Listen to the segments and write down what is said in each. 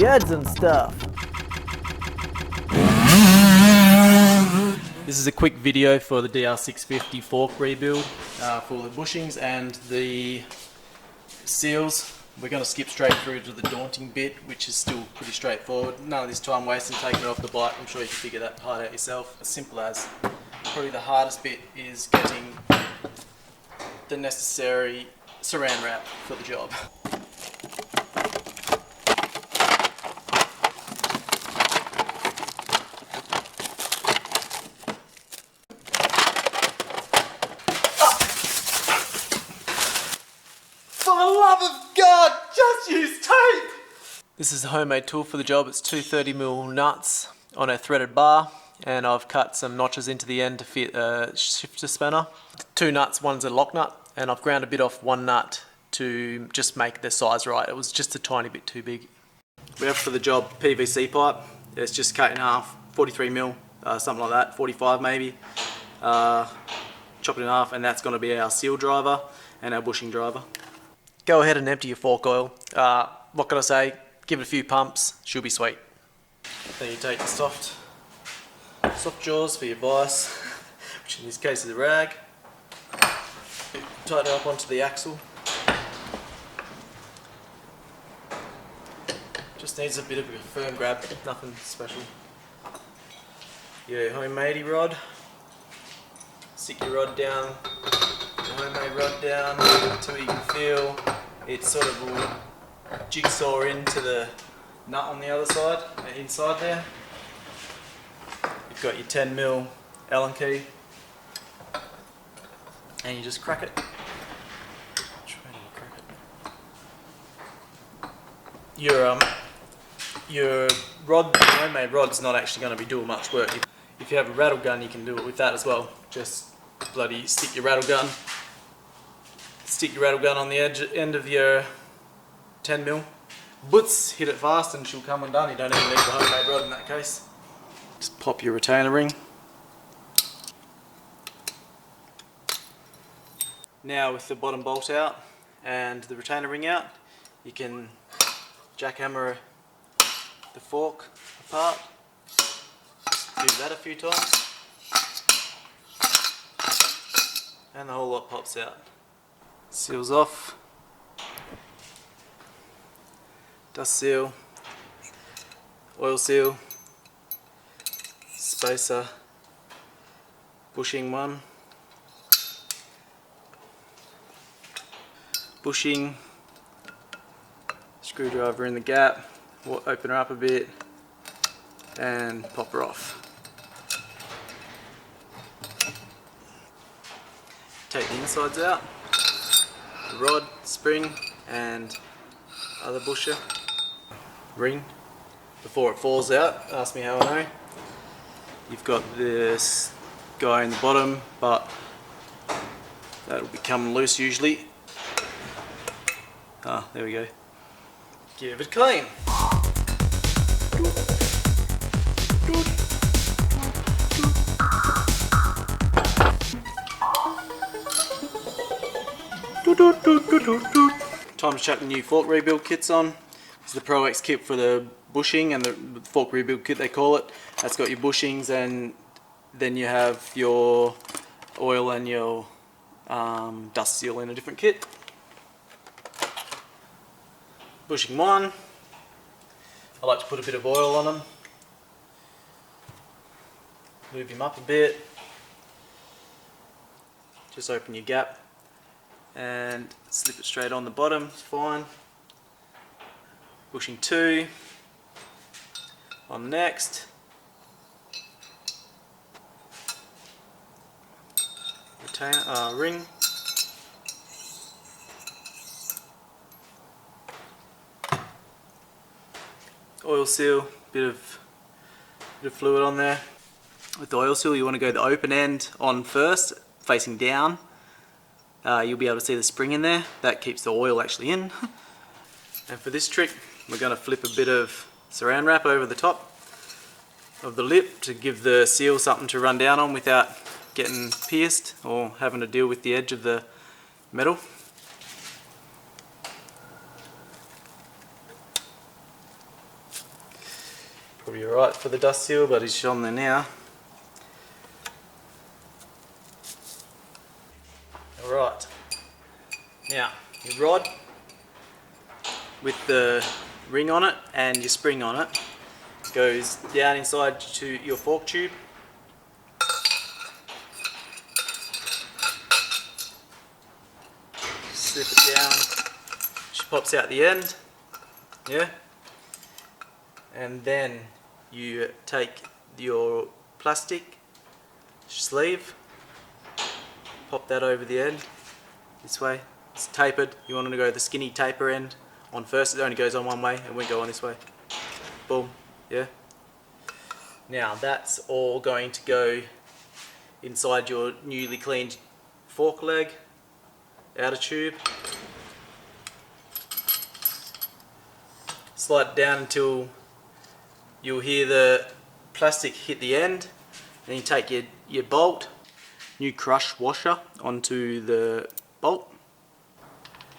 jets and stuff. This is a quick video for the DR650 fork rebuild for the bushings and the seals. We're going to skip straight through to the daunting bit, which is still pretty straightforward. None of this time wasting taking it off the bike. I'm sure you can figure that part out yourself. As simple as. Probably the hardest bit is getting the necessary saran wrap for the job. For the love of God, just use tape! This is a homemade tool for the job. It's two 30mm nuts on a threaded bar, and I've cut some notches into the end to fit a shifter spanner. Two nuts, one's a lock nut, and I've ground a bit off one nut to just make the size right. It was just a tiny bit too big. We have for the job PVC pipe. It's just cut in half, 43mm, something like that, 45 maybe. Chop it in half, and that's going to be our seal driver and our bushing driver. Go ahead and empty your fork oil. What can I say? Give it a few pumps, she'll be sweet. Then you take the soft jaws for your vise, which in this case is a rag. Tighten it up onto the axle. Just needs a bit of a firm grab, nothing special. Your homemade rod. Stick your rod down, your homemade rod down until you can feel it sort of will jigsaw into the nut on the other side, inside there. You've got your 10mm Allen key, and you just crack it. Your rod, your homemade rod's not actually going to be doing much work. If you have a rattle gun, you can do it with that as well. Just bloody stick your rattle gun on the end of your 10mm. Boots, hit it fast and she'll come undone. You don't even need the homemade rod in that case. Just pop your retainer ring. Now with the bottom bolt out and the retainer ring out, you can jackhammer the fork apart. Just do that a few times. And the whole lot pops out. Seals off. Dust seal. Oil seal. Spacer. Bushing one. Bushing. Screwdriver in the gap. We'll open her up a bit and pop her off. Take the insides out, the rod, spring and other busher, ring. Before it falls out, ask me how I know. You've got this guy in the bottom, but that'll become loose usually. Ah, there we go. Give it clean. Time to chuck the new fork rebuild kits on. This is the Pro X kit for the bushing and the fork rebuild kit they call it. That's got your bushings, and then you have your oil and your dust seal in a different kit. Bushing one. I like to put a bit of oil on them. Move him up a bit. Just open your gap and slip it straight on the bottom, it's fine. Bushing two, on next. Retainer, ring. Oil seal, bit of fluid on there. With the oil seal you want to go the open end on first, facing down. You'll be able to see the spring in there. That keeps the oil actually in. And for this trick, we're going to flip a bit of saran wrap over the top of the lip to give the seal something to run down on without getting pierced or having to deal with the edge of the metal. Probably alright for the dust seal, but it's on there now. Alright, now your rod with the ring on it and your spring on it goes down inside to your fork tube. Slip it down, she pops out the end, yeah, and then you take your plastic sleeve, pop that over the end this way. It's tapered, you want to go the skinny taper end on first. It only goes on one way, it won't go on this way. Boom, yeah. Now that's all going to go inside your newly cleaned fork leg, outer tube. Slide it down until you'll hear the plastic hit the end. Then you take your bolt, new crush washer onto the bolt.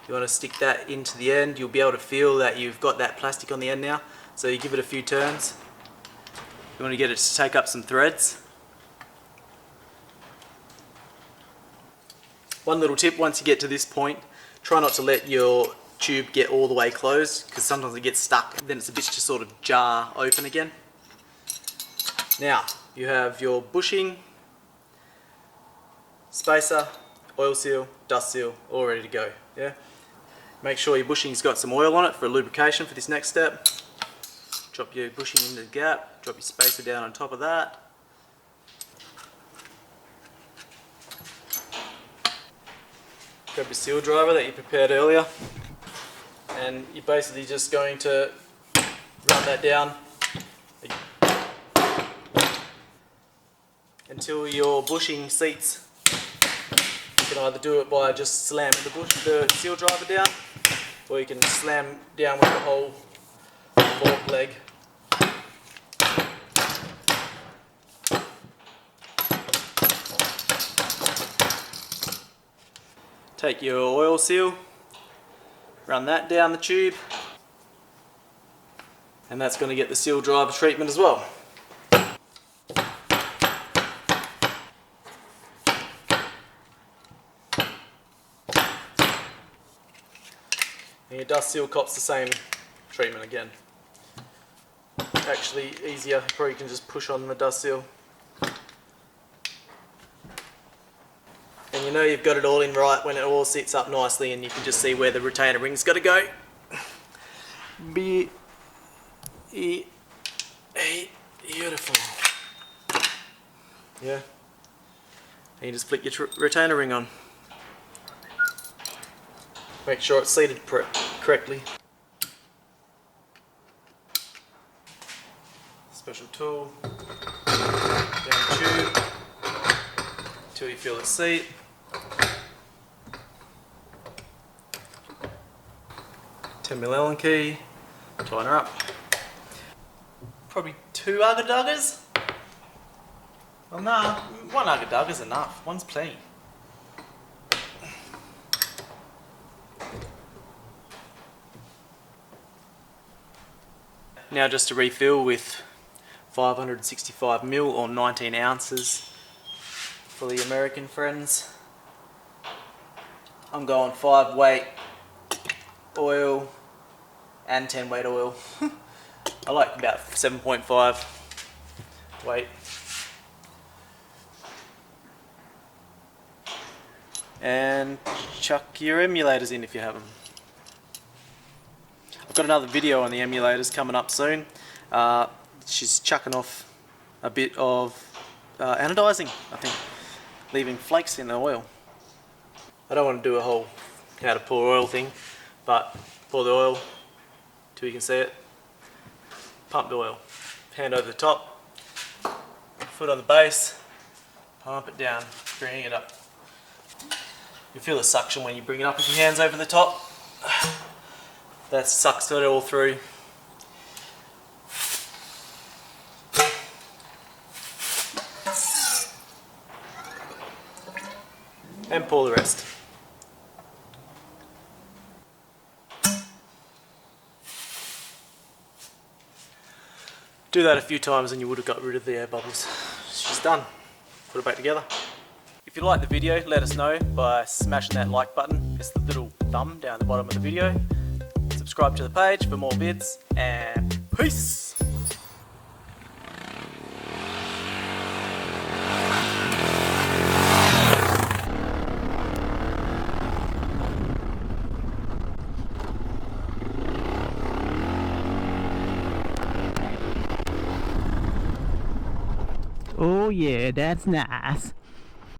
You want to stick that into the end. You'll be able to feel that you've got that plastic on the end now. So you give it a few turns. You want to get it to take up some threads. One little tip, once you get to this point, try not to let your tube get all the way closed, because sometimes it gets stuck, then it's a bit to sort of jar open again. Now, you have your bushing, spacer, oil seal, dust seal, all ready to go. Yeah. Make sure your bushing's got some oil on it for lubrication for this next step. Drop your bushing into the gap, drop your spacer down on top of that. Grab your seal driver that you prepared earlier, and you're basically just going to run that down until your bushing seats. You can either do it by just slamming the seal driver down, or you can slam down with the whole fork leg. Take your oil seal, run that down the tube, and that's going to get the seal driver treatment as well. And your dust seal cops the same treatment again. Actually easier, you probably can just push on the dust seal. And you know you've got it all in right when it all sits up nicely, and you can just see where the retainer ring's got to go. Beautiful. Yeah. And you just flick your retainer ring on. Make sure it's seated correctly. Special tool. Down the tube until you feel it seat. $10mm Allen key. Tighten her up. Probably 2 agar-daggers. Well, nah, 1 agar-dagger's enough. One's plenty. Now just to refill with 565ml or 19 ounces for the American friends. I'm going 5 weight oil and 10 weight oil. I like about 7.5 weight. And chuck your emulators in if you have them. I've got another video on the emulators coming up soon. She's chucking off a bit of anodizing, I think, leaving flakes in the oil. I don't want to do a whole how to pour oil thing, but pour the oil till you can see it. Pump the oil, hand over the top, foot on the base, pump it down, bring it up. You feel the suction when you bring it up with your hands over the top. That sucks it all through. And pour the rest. Do that a few times and you would have got rid of the air bubbles. She's done. Put it back together. If you like the video, let us know by smashing that like button. It's the little thumb down the bottom of the video. Subscribe to the page for more vids, and peace! Oh yeah, that's nice.